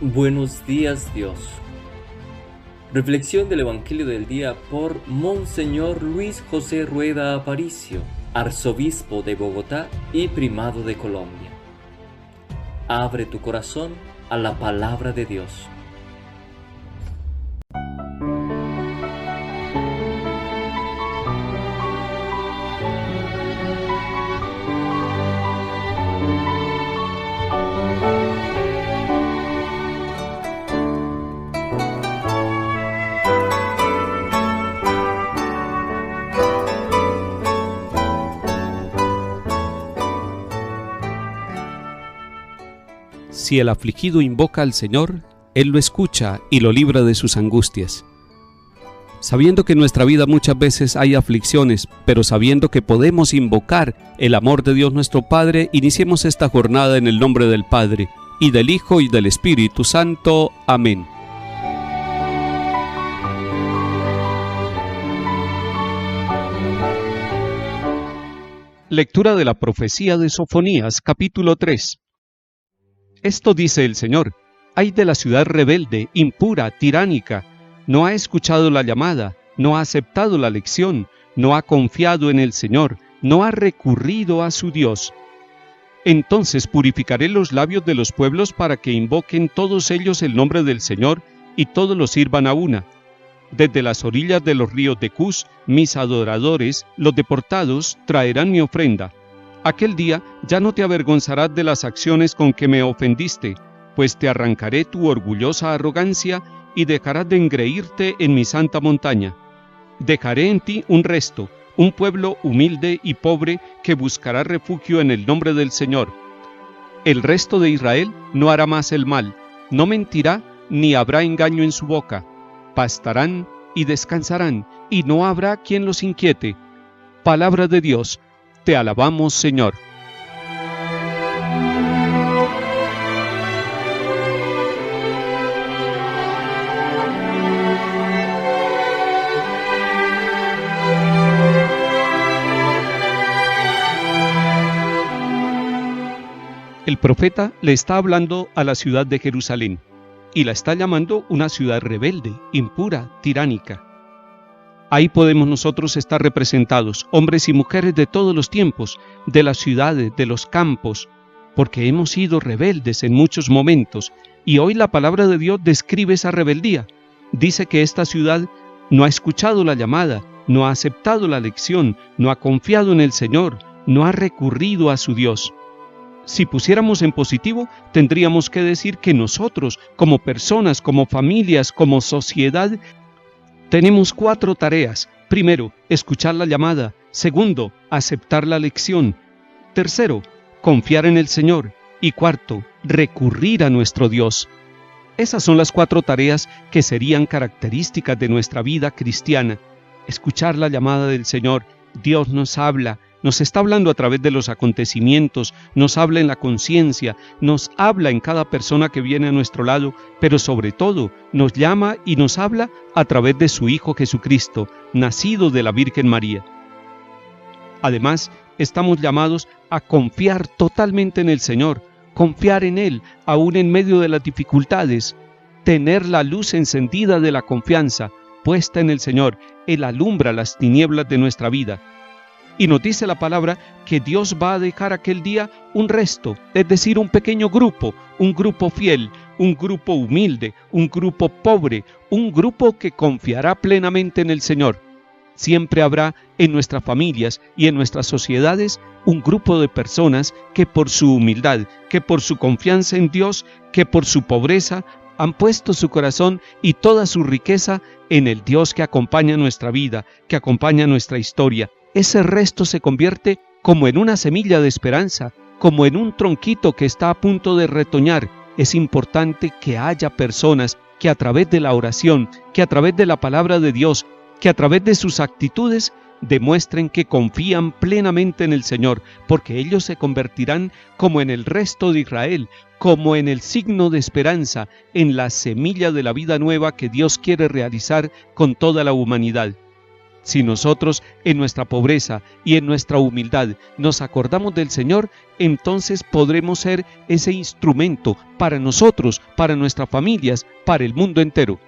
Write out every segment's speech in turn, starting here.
Buenos días, Dios. Reflexión del Evangelio del día por Monseñor Luis José Rueda Aparicio, arzobispo de Bogotá y primado de Colombia. Abre tu corazón a la palabra de Dios. Si el afligido invoca al Señor, Él lo escucha y lo libra de sus angustias. Sabiendo que en nuestra vida muchas veces hay aflicciones, pero sabiendo que podemos invocar el amor de Dios nuestro Padre, iniciemos esta jornada en el nombre del Padre, y del Hijo y del Espíritu Santo. Amén. Lectura de la profecía de Sofonías, capítulo 3. Esto dice el Señor: ay de la ciudad rebelde, impura, tiránica. No ha escuchado la llamada, no ha aceptado la lección, no ha confiado en el Señor, no ha recurrido a su Dios. Entonces purificaré los labios de los pueblos para que invoquen todos ellos el nombre del Señor y todos lo sirvan a una. Desde las orillas de los ríos de Cus, mis adoradores, los deportados, traerán mi ofrenda. Aquel día ya no te avergonzarás de las acciones con que me ofendiste, pues te arrancaré tu orgullosa arrogancia y dejarás de engreírte en mi santa montaña. Dejaré en ti un resto, un pueblo humilde y pobre que buscará refugio en el nombre del Señor. El resto de Israel no hará más el mal, no mentirá ni habrá engaño en su boca. Pastarán y descansarán, y no habrá quien los inquiete. Palabra de Dios. Te alabamos, Señor. El profeta le está hablando a la ciudad de Jerusalén y la está llamando una ciudad rebelde, impura, tiránica. Ahí podemos nosotros estar representados, hombres y mujeres de todos los tiempos, de las ciudades, de los campos, porque hemos sido rebeldes en muchos momentos, y hoy la palabra de Dios describe esa rebeldía. Dice que esta ciudad no ha escuchado la llamada, no ha aceptado la lección, no ha confiado en el Señor, no ha recurrido a su Dios. Si pusiéramos en positivo, tendríamos que decir que nosotros, como personas, como familias, como sociedad, tenemos 4 tareas. Primero, escuchar la llamada. Segundo, aceptar la lección. Tercero, confiar en el Señor. Y cuarto, recurrir a nuestro Dios. Esas son las 4 tareas que serían características de nuestra vida cristiana. Escuchar la llamada del Señor. Dios nos habla, nos está hablando a través de los acontecimientos, nos habla en la conciencia, nos habla en cada persona que viene a nuestro lado, pero sobre todo nos llama y nos habla a través de su Hijo Jesucristo, nacido de la Virgen María. Además, estamos llamados a confiar totalmente en el Señor, confiar en Él, aún en medio de las dificultades, tener la luz encendida de la confianza, puesta en el Señor. Él alumbra las tinieblas de nuestra vida. Y nos dice la palabra que Dios va a dejar aquel día un resto, es decir, un pequeño grupo, un grupo fiel, un grupo humilde, un grupo pobre, un grupo que confiará plenamente en el Señor. Siempre habrá en nuestras familias y en nuestras sociedades un grupo de personas que por su humildad, que por su confianza en Dios, que por su pobreza, han puesto su corazón y toda su riqueza en el Dios que acompaña nuestra vida, que acompaña nuestra historia. Ese resto se convierte como en una semilla de esperanza, como en un tronquito que está a punto de retoñar. Es importante que haya personas que a través de la oración, que a través de la palabra de Dios, que a través de sus actitudes demuestren que confían plenamente en el Señor, porque ellos se convertirán como en el resto de Israel, como en el signo de esperanza, en la semilla de la vida nueva que Dios quiere realizar con toda la humanidad. Si nosotros en nuestra pobreza y en nuestra humildad nos acordamos del Señor, entonces podremos ser ese instrumento para nosotros, para nuestras familias, para el mundo entero.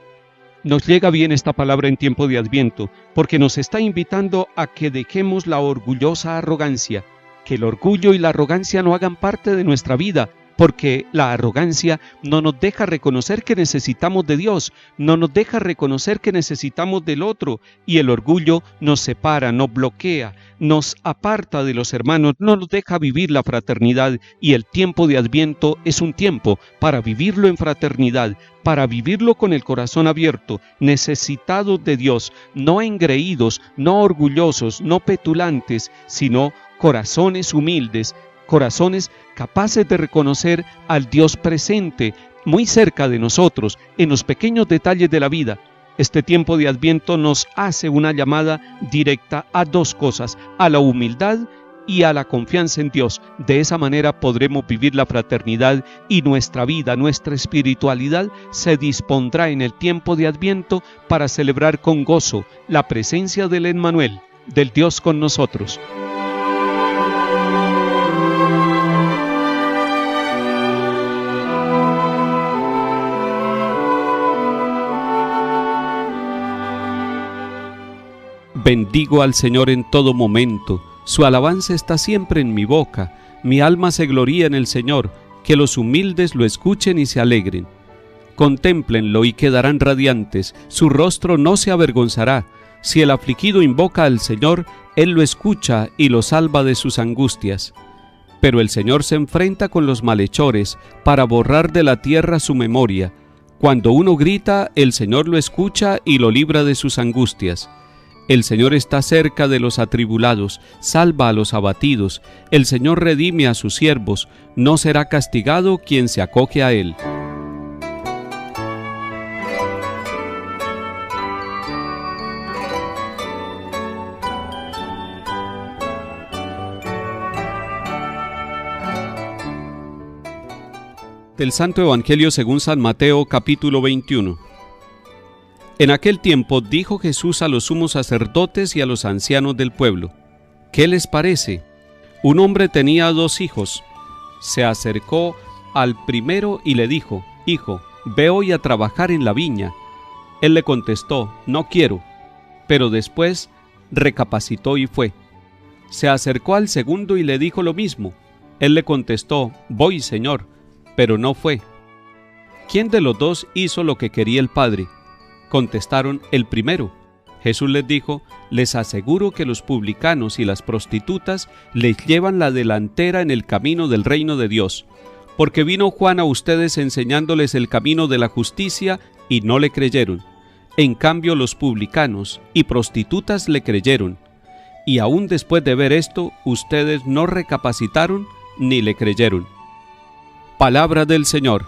Nos llega bien esta palabra en tiempo de Adviento, porque nos está invitando a que dejemos la orgullosa arrogancia, que el orgullo y la arrogancia no hagan parte de nuestra vida, porque la arrogancia no nos deja reconocer que necesitamos de Dios, no nos deja reconocer que necesitamos del otro, y el orgullo nos separa, nos bloquea, nos aparta de los hermanos, no nos deja vivir la fraternidad, y el tiempo de Adviento es un tiempo para vivirlo en fraternidad, para vivirlo con el corazón abierto, necesitados de Dios, no engreídos, no orgullosos, no petulantes, sino corazones humildes, corazones capaces de reconocer al Dios presente, muy cerca de nosotros, en los pequeños detalles de la vida. Este tiempo de Adviento nos hace una llamada directa a dos cosas, a la humildad y a la confianza en Dios. De esa manera podremos vivir la fraternidad y nuestra vida, nuestra espiritualidad se dispondrá en el tiempo de Adviento para celebrar con gozo la presencia del Emmanuel, del Dios con nosotros. Bendigo al Señor en todo momento, su alabanza está siempre en mi boca, mi alma se gloría en el Señor, que los humildes lo escuchen y se alegren. Contémplenlo y quedarán radiantes, su rostro no se avergonzará. Si el afligido invoca al Señor, Él lo escucha y lo salva de sus angustias. Pero el Señor se enfrenta con los malhechores para borrar de la tierra su memoria. Cuando uno grita, el Señor lo escucha y lo libra de sus angustias. El Señor está cerca de los atribulados, salva a los abatidos. El Señor redime a sus siervos, no será castigado quien se acoge a Él. Del Santo Evangelio según San Mateo, capítulo 21. En aquel tiempo dijo Jesús a los sumos sacerdotes y a los ancianos del pueblo: ¿Qué les parece? Un hombre tenía 2 hijos. Se acercó al primero y le dijo: Hijo, ve hoy a trabajar en la viña. Él le contestó: No quiero. Pero después recapacitó y fue. Se acercó al segundo y le dijo lo mismo. Él le contestó: Voy, Señor. Pero no fue. ¿Quién de los 2 hizo lo que quería el Padre? Contestaron: el primero. Jesús les dijo: les aseguro que los publicanos y las prostitutas les llevan la delantera en el camino del reino de Dios, porque vino Juan a ustedes enseñándoles el camino de la justicia y no le creyeron. En cambio los publicanos y prostitutas le creyeron, y aún después de ver esto, ustedes no recapacitaron ni le creyeron. Palabra del Señor.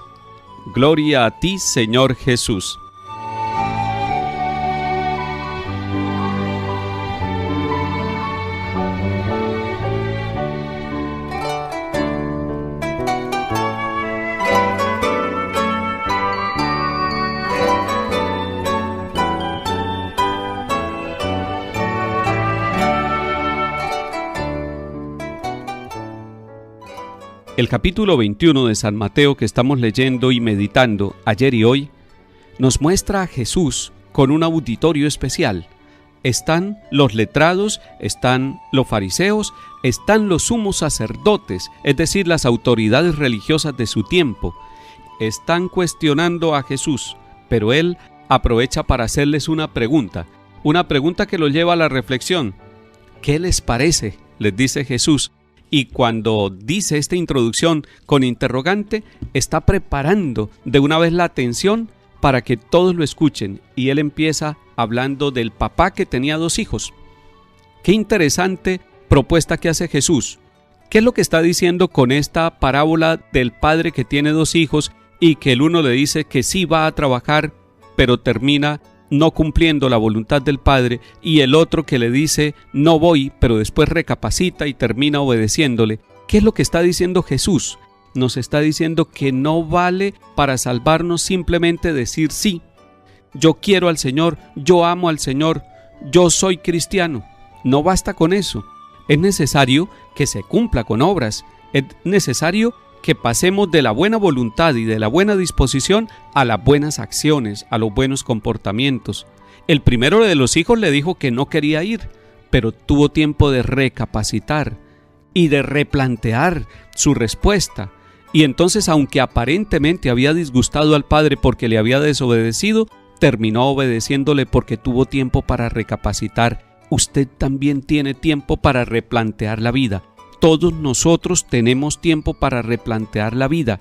Gloria a ti, Señor Jesús. El capítulo 21 de San Mateo que estamos leyendo y meditando ayer y hoy nos muestra a Jesús con un auditorio especial. Están los letrados, están los fariseos, están los sumos sacerdotes, es decir, las autoridades religiosas de su tiempo. Están cuestionando a Jesús, pero Él aprovecha para hacerles una pregunta que los lleva a la reflexión. ¿Qué les parece?, les dice Jesús. Y cuando dice esta introducción con interrogante, está preparando de una vez la atención para que todos lo escuchen. Y él empieza hablando del papá que tenía 2 hijos. Qué interesante propuesta que hace Jesús. ¿Qué es lo que está diciendo con esta parábola del padre que tiene 2 hijos y que el uno le dice que sí va a trabajar, pero termina no cumpliendo la voluntad del Padre, y el otro que le dice no voy, pero después recapacita y termina obedeciéndole? ¿Qué es lo que está diciendo Jesús? Nos está diciendo que no vale para salvarnos simplemente decir sí. Yo quiero al Señor, yo amo al Señor, yo soy cristiano. No basta con eso. Es necesario que se cumpla con obras. Es necesario que pasemos de la buena voluntad y de la buena disposición a las buenas acciones, a los buenos comportamientos. El primero de los hijos le dijo que no quería ir, pero tuvo tiempo de recapacitar y de replantear su respuesta. Y entonces, aunque aparentemente había disgustado al padre porque le había desobedecido, terminó obedeciéndole porque tuvo tiempo para recapacitar. Usted también tiene tiempo para replantear la vida. Todos nosotros tenemos tiempo para replantear la vida.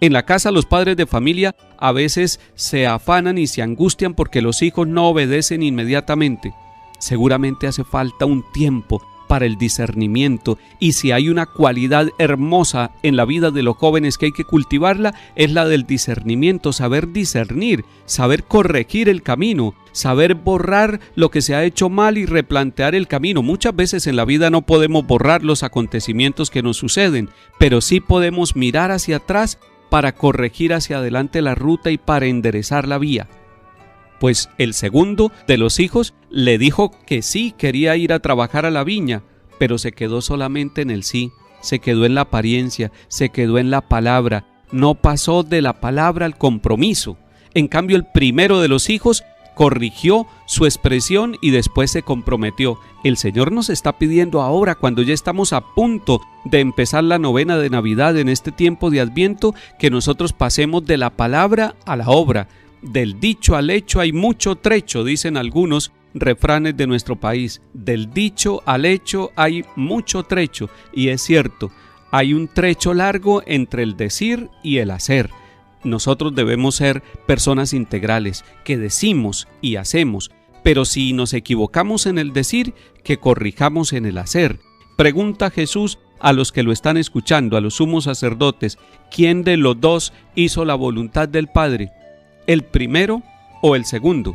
En la casa los padres de familia a veces se afanan y se angustian porque los hijos no obedecen inmediatamente. Seguramente hace falta un tiempo para el discernimiento, y si hay una cualidad hermosa en la vida de los jóvenes que hay que cultivarla, es la del discernimiento, saber discernir, saber corregir el camino, saber borrar lo que se ha hecho mal y replantear el camino. Muchas veces en la vida no podemos borrar los acontecimientos que nos suceden, pero sí podemos mirar hacia atrás para corregir hacia adelante la ruta y para enderezar la vía. Pues el segundo de los hijos le dijo que sí quería ir a trabajar a la viña, pero se quedó solamente en el sí, se quedó en la apariencia, se quedó en la palabra, no pasó de la palabra al compromiso. En cambio, el primero de los hijos corrigió su expresión y después se comprometió. El Señor nos está pidiendo ahora, cuando ya estamos a punto de empezar la novena de Navidad en este tiempo de Adviento, que nosotros pasemos de la palabra a la obra. Del dicho al hecho hay mucho trecho, dicen algunos refranes de nuestro país. Del dicho al hecho hay mucho trecho, y es cierto, hay un trecho largo entre el decir y el hacer. Nosotros debemos ser personas integrales, que decimos y hacemos, pero si nos equivocamos en el decir, que corrijamos en el hacer. Pregunta Jesús a los que lo están escuchando, a los sumos sacerdotes: ¿quién de los dos hizo la voluntad del Padre? ¿El primero o el segundo?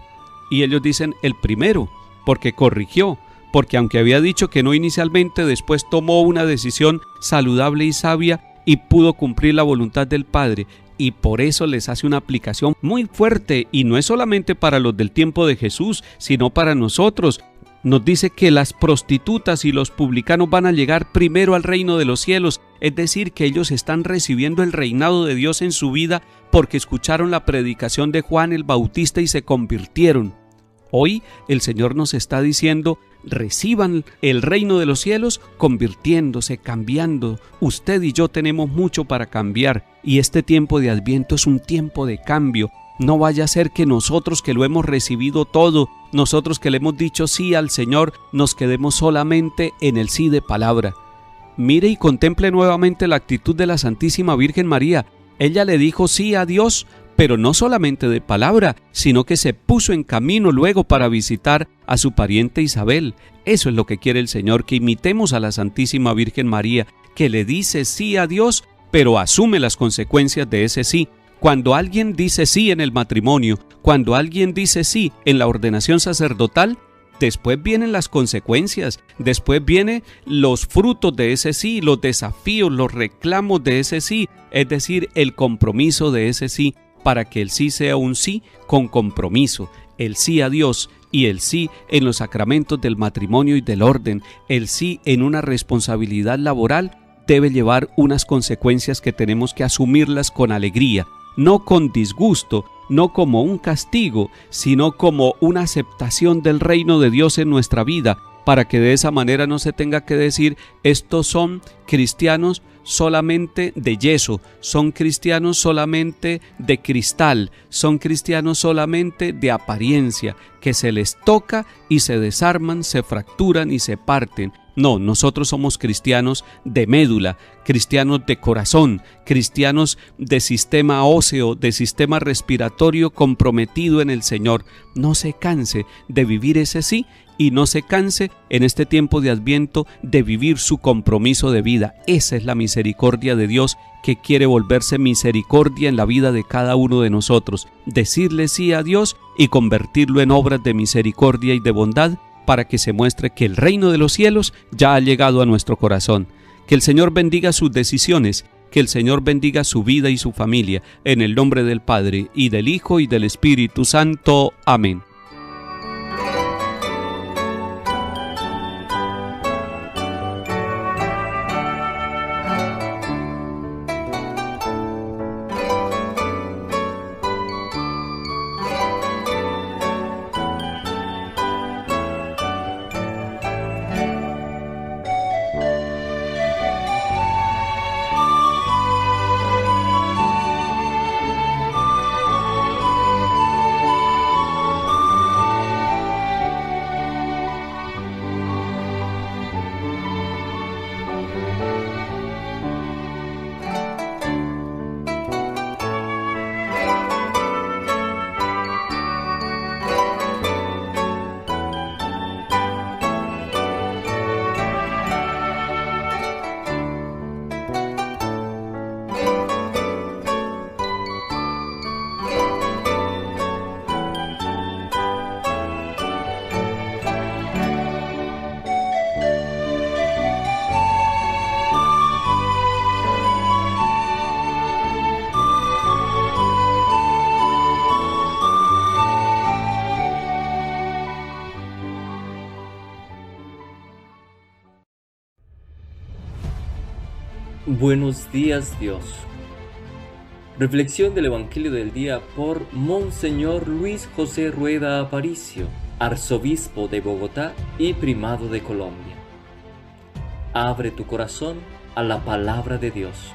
Y ellos dicen el primero, porque corrigió, porque aunque había dicho que no inicialmente, después tomó una decisión saludable y sabia y pudo cumplir la voluntad del Padre. Y por eso les hace una aplicación muy fuerte, y no es solamente para los del tiempo de Jesús, sino para nosotros. Nos dice que las prostitutas y los publicanos van a llegar primero al reino de los cielos, es decir, que ellos están recibiendo el reinado de Dios en su vida porque escucharon la predicación de Juan el Bautista y se convirtieron. Hoy el Señor nos está diciendo: reciban el reino de los cielos convirtiéndose, cambiando. Usted y yo tenemos mucho para cambiar, y este tiempo de Adviento es un tiempo de cambio. No vaya a ser que nosotros, que lo hemos recibido todo, nosotros que le hemos dicho sí al Señor, nos quedemos solamente en el sí de palabra. Mire y contemple nuevamente la actitud de la Santísima Virgen María. Ella le dijo sí a Dios, pero no solamente de palabra, sino que se puso en camino luego para visitar a su pariente Isabel. Eso es lo que quiere el Señor, que imitemos a la Santísima Virgen María, que le dice sí a Dios, pero asume las consecuencias de ese sí. Cuando alguien dice sí en el matrimonio, cuando alguien dice sí en la ordenación sacerdotal, después vienen las consecuencias, después vienen los frutos de ese sí, los desafíos, los reclamos de ese sí, es decir, el compromiso de ese sí, para que el sí sea un sí con compromiso, el sí a Dios y el sí en los sacramentos del matrimonio y del orden, el sí en una responsabilidad laboral, debe llevar unas consecuencias que tenemos que asumirlas con alegría, no con disgusto, no como un castigo, sino como una aceptación del reino de Dios en nuestra vida, para que de esa manera no se tenga que decir: estos son cristianos solamente de yeso, son cristianos solamente de cristal, son cristianos solamente de apariencia, que se les toca y se desarman, se fracturan y se parten. No, nosotros somos cristianos de médula, cristianos de corazón, cristianos de sistema óseo, de sistema respiratorio comprometido en el Señor. No se canse de vivir ese sí, y no se canse en este tiempo de Adviento de vivir su compromiso de vida. Esa es la misericordia de Dios, que quiere volverse misericordia en la vida de cada uno de nosotros. Decirle sí a Dios y convertirlo en obras de misericordia y de bondad, para que se muestre que el reino de los cielos ya ha llegado a nuestro corazón. Que el Señor bendiga sus decisiones, que el Señor bendiga su vida y su familia, en el nombre del Padre, y del Hijo, y del Espíritu Santo. Amén. Buenos días, Dios. Reflexión del Evangelio del día por Monseñor Luis José Rueda Aparicio, arzobispo de Bogotá y primado de Colombia. Abre tu corazón a la palabra de Dios.